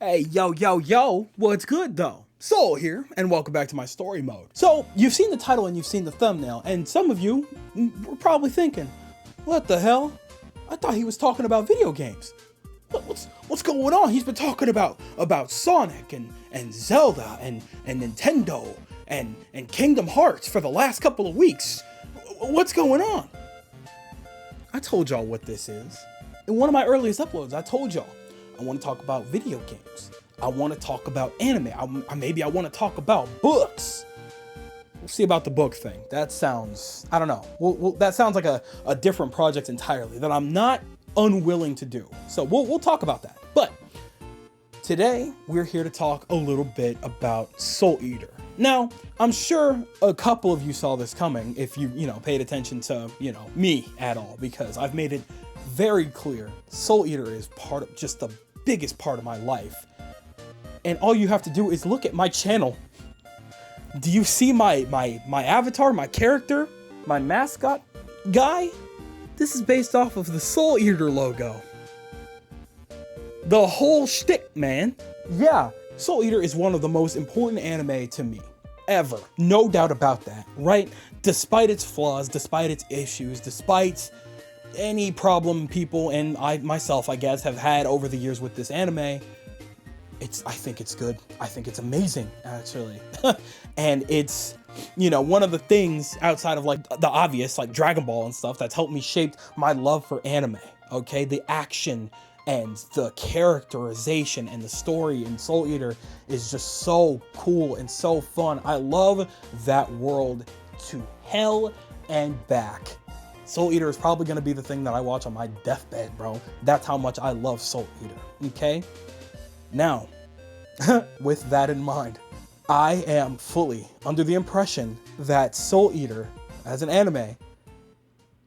Hey, yo, what's good though? Soul here, and welcome back to my story mode. So, you've seen the title and you've seen the thumbnail, and some of you were probably thinking, what the hell? I thought he was talking about video games. What's going on? He's been talking about Sonic and Zelda and Nintendo and Kingdom Hearts for the last couple of weeks. What's going on? I told y'all what this is. In one of my earliest uploads, I told y'all I want to talk about video games. I want to talk about anime. Maybe I want to talk about books. We'll see about the book thing. That sounds, I don't know. That sounds like a different project entirely that I'm not unwilling to do. So we'll talk about that. But today we're here to talk a little bit about Soul Eater. Now, I'm sure a couple of you saw this coming if you paid attention to, me at all, because I've made it very clear Soul Eater is just the biggest part of my life. And all you have to do is look at my channel. Do you see my avatar, my character, my mascot guy? This is based off of the Soul Eater logo. The whole shtick, man. Yeah, Soul Eater is one of the most important anime to me, ever. No doubt about that, right? Despite its flaws, despite its issues, despite any problem people and I myself, I guess, have had over the years with this anime, I think it's good. I think it's amazing, actually. And it's, one of the things outside of like the obvious, like Dragon Ball and stuff, that's helped me shape my love for anime, okay? The action and the characterization and the story in Soul Eater is just so cool and so fun. I love that world to hell and back. Soul Eater is probably going to be the thing that I watch on my deathbed, bro. That's how much I love Soul Eater, okay? Now, with that in mind, I am fully under the impression that Soul Eater, as an anime,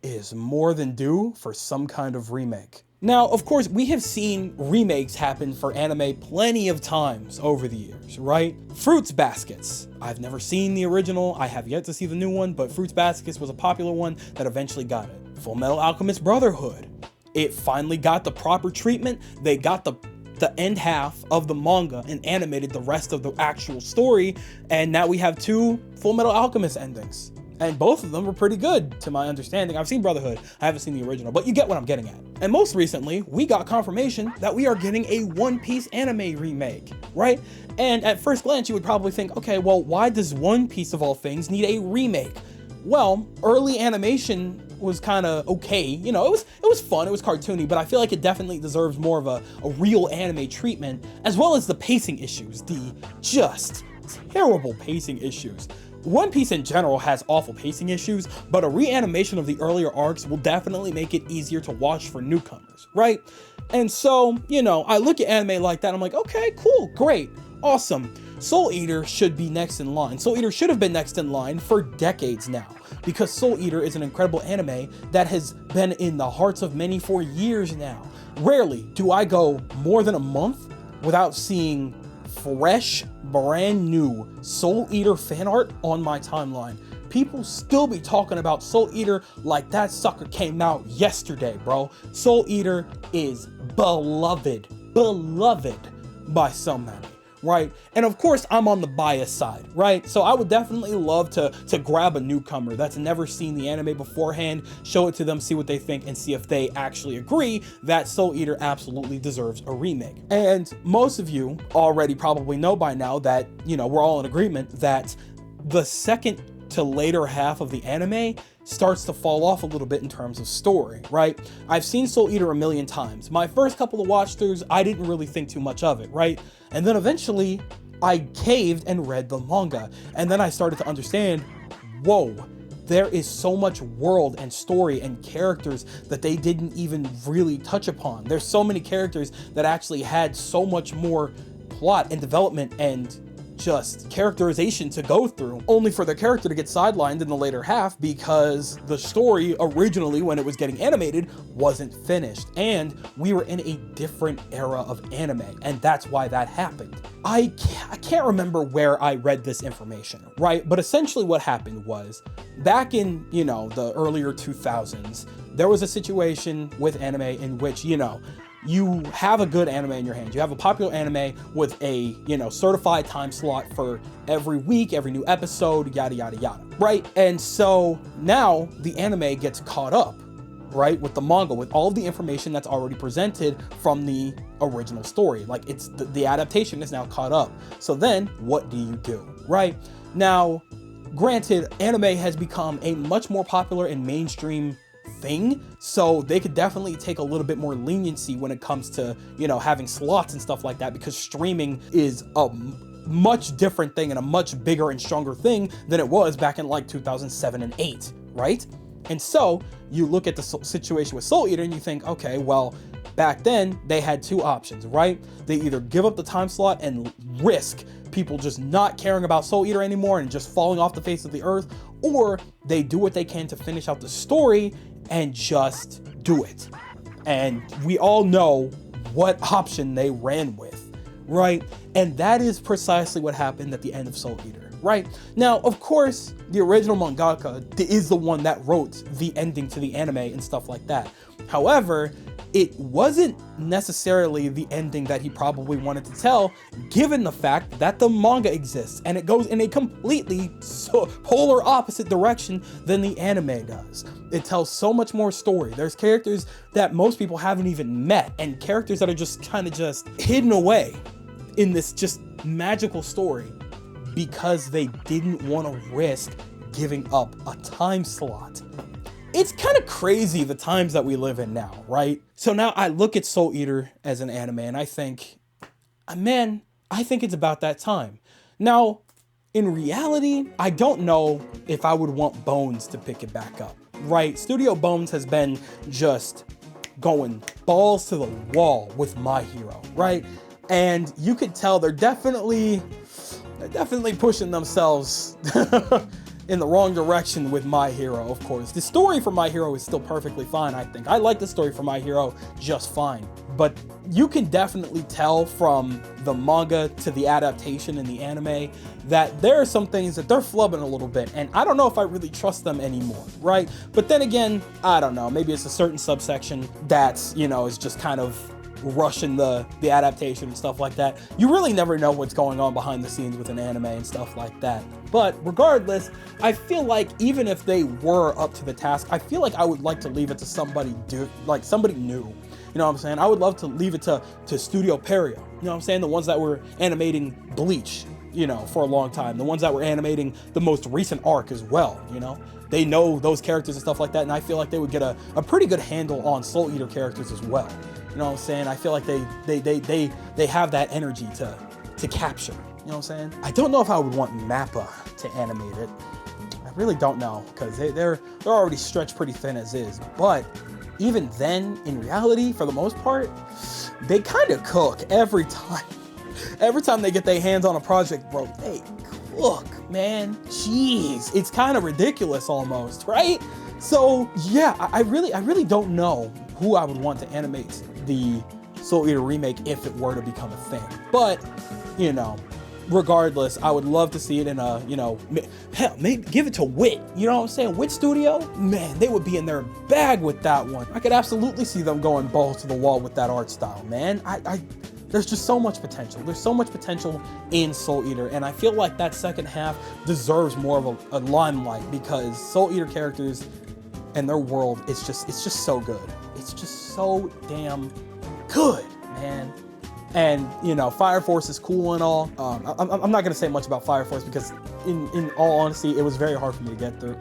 is more than due for some kind of remake. Now, of course, we have seen remakes happen for anime plenty of times over the years, right? Fruits Baskets. I've never seen the original. I have yet to see the new one, but Fruits Baskets was a popular one that eventually got it. Full Metal Alchemist Brotherhood. It finally got the proper treatment. They got the end half of the manga and animated the rest of the actual story, and now we have two Full Metal Alchemist endings. And both of them were pretty good, to my understanding. I've seen Brotherhood, I haven't seen the original, but you get what I'm getting at. And most recently, we got confirmation that we are getting a One Piece anime remake, right? And at first glance, you would probably think, okay, well, why does One Piece of all things need a remake? Well, early animation was kind of okay. It was fun, it was cartoony, but I feel like it definitely deserves more of a real anime treatment, as well as the pacing issues, the just terrible pacing issues. One Piece in general has awful pacing issues, but a reanimation of the earlier arcs will definitely make it easier to watch for newcomers, right? And so, I look at anime like that, I'm like, okay, cool, great, awesome. Soul Eater should be next in line. Soul Eater should have been next in line for decades now, because Soul Eater is an incredible anime that has been in the hearts of many for years now. Rarely do I go more than a month without seeing fresh, brand new Soul Eater fan art on my timeline. People still be talking about Soul Eater like that sucker came out yesterday, bro. Soul Eater is beloved by so many, right? And of course, I'm on the bias side, right? So I would definitely love to grab a newcomer that's never seen the anime beforehand, show it to them, see what they think, and see if they actually agree that Soul Eater absolutely deserves a remake. And most of you already probably know by now that, we're all in agreement that the second to later half of the anime starts to fall off a little bit in terms of story, right? I've seen Soul Eater a million times. My first couple of watch throughs, I didn't really think too much of it, right? And then eventually I caved and read the manga. And then I started to understand, whoa, there is so much world and story and characters that they didn't even really touch upon. There's so many characters that actually had so much more plot and development and just characterization to go through, only for their character to get sidelined in the later half because the story originally, when it was getting animated, wasn't finished. And we were in a different era of anime, and that's why that happened. I can't remember where I read this information, right? But essentially what happened was, back in, the earlier 2000s, there was a situation with anime in which, you have a good anime in your hands. You have a popular anime with a, you know, certified time slot for every week, every new episode, yada, yada, yada, right? And so now the anime gets caught up, right, with the manga, with all of the information that's already presented from the original story. Like, it's the adaptation is now caught up. So then what do you do, right? Now, granted, anime has become a much more popular and mainstream thing, so they could definitely take a little bit more leniency when it comes to, you know, having slots and stuff like that, because streaming is a much different thing and a much bigger and stronger thing than it was back in like 2007 and 8, right? And so you look at the situation with Soul Eater and you think, okay, well, back then they had two options, right? They either give up the time slot and risk people just not caring about Soul Eater anymore and just falling off the face of the earth, or they do what they can to finish out the story and just do it. And we all know what option they ran with, right? And that is precisely what happened at the end of Soul Eater, right? Now, of course, the original mangaka is the one that wrote the ending to the anime and stuff like that. However, it wasn't necessarily the ending that he probably wanted to tell, given the fact that the manga exists and it goes in a completely polar opposite direction than the anime does. It tells so much more story. There's characters that most people haven't even met, and characters that are just kind of just hidden away in this just magical story because they didn't want to risk giving up a time slot. It's kind of crazy the times that we live in now, right? So now I look at Soul Eater as an anime and I think, man, I think it's about that time. Now, in reality, I don't know if I would want Bones to pick it back up, right? Studio Bones has been just going balls to the wall with My Hero, right? And you could tell they're definitely pushing themselves in the wrong direction with My Hero, of course. The story for My Hero is still perfectly fine, I think. I like the story for My Hero just fine. But you can definitely tell from the manga to the adaptation in the anime that there are some things that they're flubbing a little bit, and I don't know if I really trust them anymore, right? But then again, I don't know, maybe it's a certain subsection that's, you know, is just kind of rushing the adaptation and stuff like that. You really never know what's going on behind the scenes with an anime and stuff like that. But regardless, I feel like even if they were up to the task, I feel like I would like to leave it to somebody new. You know what I'm saying? I would love to leave it to Studio Perio. You know what I'm saying? The ones that were animating Bleach, you know, for a long time. The ones that were animating the most recent arc as well, you know? They know those characters and stuff like that, and I feel like they would get a pretty good handle on Soul Eater characters as well. You know what I'm saying? I feel like they have that energy to capture. You know what I'm saying? I don't know if I would want Mappa to animate it. I really don't know, because they're already stretched pretty thin as is. But even then, in reality, for the most part, they kind of cook every time. Every time they get their hands on a project, bro, they cook, man. Jeez, it's kind of ridiculous almost, right? So yeah, I really don't know who I would want to animate the Soul Eater remake if it were to become a thing. But, you know, regardless, I would love to see it in a, you know, hell, maybe give it to Wit. You know what I'm saying? Wit Studio, man, they would be in their bag with that one. I could absolutely see them going balls to the wall with that art style, man. There's just so much potential. There's so much potential in Soul Eater, and I feel like that second half deserves more of a limelight, because Soul Eater characters and their world, it's just so good. It's just so damn good, man. And, you know, Fire Force is cool and all. I'm not gonna say much about Fire Force because, in all honesty, it was very hard for me to get through.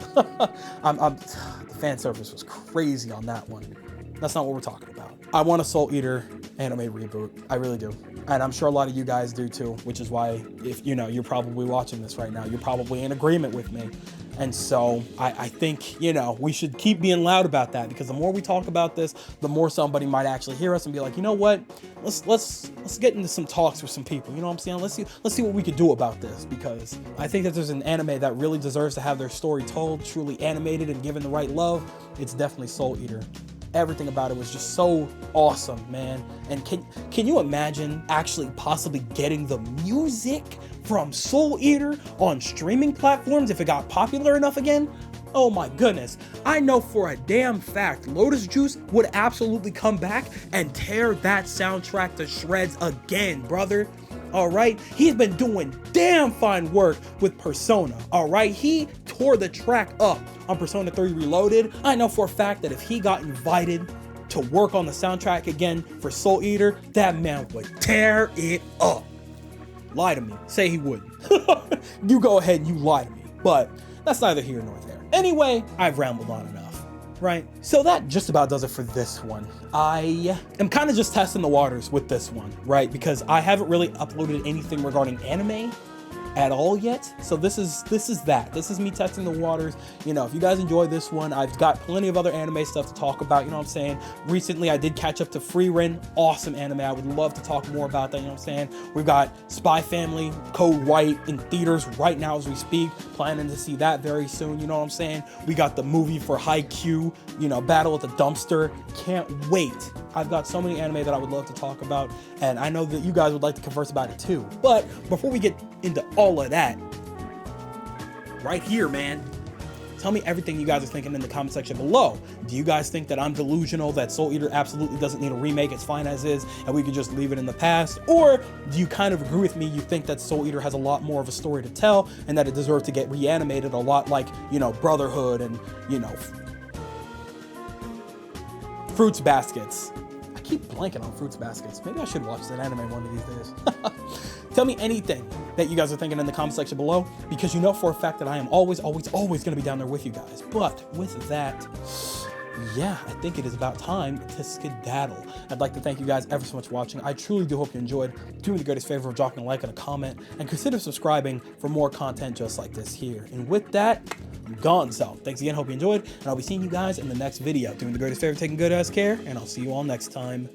The fan service was crazy on that one. That's not what we're talking about. I want a Soul Eater anime reboot. I really do. And I'm sure a lot of you guys do too, which is why, if you know, you're probably watching this right now, you're probably in agreement with me. And so I think, you know, we should keep being loud about that, because the more we talk about this, the more somebody might actually hear us and be like, you know what, let's get into some talks with some people. You know what I'm saying? Let's see what we could do about this, because I think that there's an anime that really deserves to have their story told, truly animated and given the right love. It's definitely Soul Eater. Everything about it was just so awesome, man. And can you imagine actually possibly getting the music from Soul Eater on streaming platforms if it got popular enough again? Oh my goodness. I know for a damn fact Lotus Juice would absolutely come back and tear that soundtrack to shreds again, brother. Alright, he's been doing damn fine work with Persona. Alright, he tore the track up on Persona 3 Reloaded. I know for a fact that if he got invited to work on the soundtrack again for Soul Eater, that man would tear it up. Lie to me. Say he wouldn't. You go ahead and you lie to me. But that's neither here nor there. Anyway, I've rambled on enough, right? So that just about does it for this one. I am kind of just testing the waters with this one, right? Because I haven't really uploaded anything regarding anime at all yet. So this is that. This is me testing the waters. You know, if you guys enjoy this one, I've got plenty of other anime stuff to talk about, you know what I'm saying? Recently, I did catch up to Free Ren. Awesome anime. I would love to talk more about that, you know what I'm saying? We've got Spy Family, Code White in theaters right now as we speak. Planning to see that very soon, you know what I'm saying? We got the movie for Haikyuu, you know, Battle at the Dumpster. Can't wait. I've got so many anime that I would love to talk about, and I know that you guys would like to converse about it too. But before we get into all of that, right here, man, tell me everything you guys are thinking in the comment section below. Do you guys think that I'm delusional, that Soul Eater absolutely doesn't need a remake, it's fine as is, and we can just leave it in the past? Or do you kind of agree with me, you think that Soul Eater has a lot more of a story to tell, and that it deserves to get reanimated a lot like, you know, Brotherhood and, you know, Fruits Baskets. I keep blanking on Fruits Baskets. Maybe I should watch that anime one of these days. Tell me anything that you guys are thinking in the comment section below, because you know for a fact that I am always going to be down there with you guys. But with that, yeah, I think it is about time to skedaddle. I'd like to thank you guys ever so much for watching. I truly do hope you enjoyed. Do me the greatest favor of dropping a like and a comment, and consider subscribing for more content just like this here. And with that, I'm gone. So thanks again, hope you enjoyed, and I'll be seeing you guys in the next video. Do me the greatest favor, taking good ass care, and I'll see you all next time.